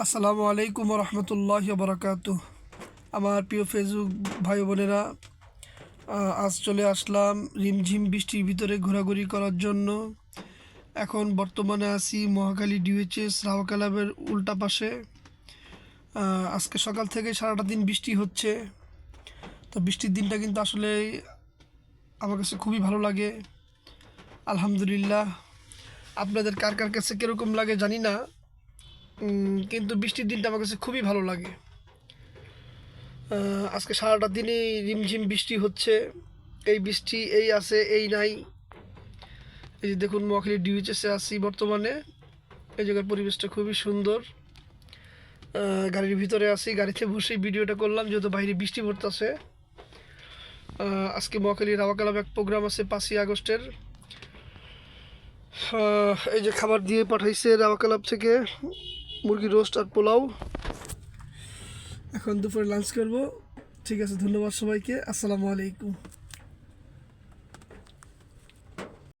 আসসালামু আলাইকুম রহমতুল্লাহ বরকাতুহ। আমার প্রিয় ফেসবুক ভাই বোনেরা, আজ চলে আসলাম রিমঝিম বৃষ্টির ভিতরে ঘোরাঘুরি করার জন্য। এখন বর্তমানে আছি মহাখালী ডিউএইচএস রাওয়া ক্লাবের উল্টা পাশে। আজকে সকাল থেকে সারাটা দিন বৃষ্টি হচ্ছে। তো বৃষ্টির দিনটা কিন্তু আসলে আমার কাছে খুবই ভালো লাগে, আলহামদুলিল্লাহ। আপনাদের কার কার কাছে কীরকম লাগে জানি না, কিন্তু বৃষ্টির দিনটা আমার কাছে খুবই ভালো লাগে। আজকে সারাটা দিনই রিমঝিম বৃষ্টি হচ্ছে। এই বৃষ্টি এই আছে এই নাই। এই যে দেখুন, মহাখালী ডিউএইচএসে আছি বর্তমানে। এই জায়গার পরিবেশটা খুবই সুন্দর। গাড়ির ভিতরে আছি, গাড়িতে বসেই ভিডিওটা করলাম যেহেতু বাইরে বৃষ্টি পড়তেছে। আজকে মহাখালী রাওয়া ক্লাবে এক প্রোগ্রাম আছে 5ই আগস্টের। এই যে খাবার দিয়ে পাঠাইছে রাওয়া ক্লাব থেকে, মুরগি রোস্ট আর পোলাও। এখন দুপুরে লাঞ্চ করব। ঠিক আছে, ধন্যবাদ সবাইকে। আসসালামু আলাইকুম।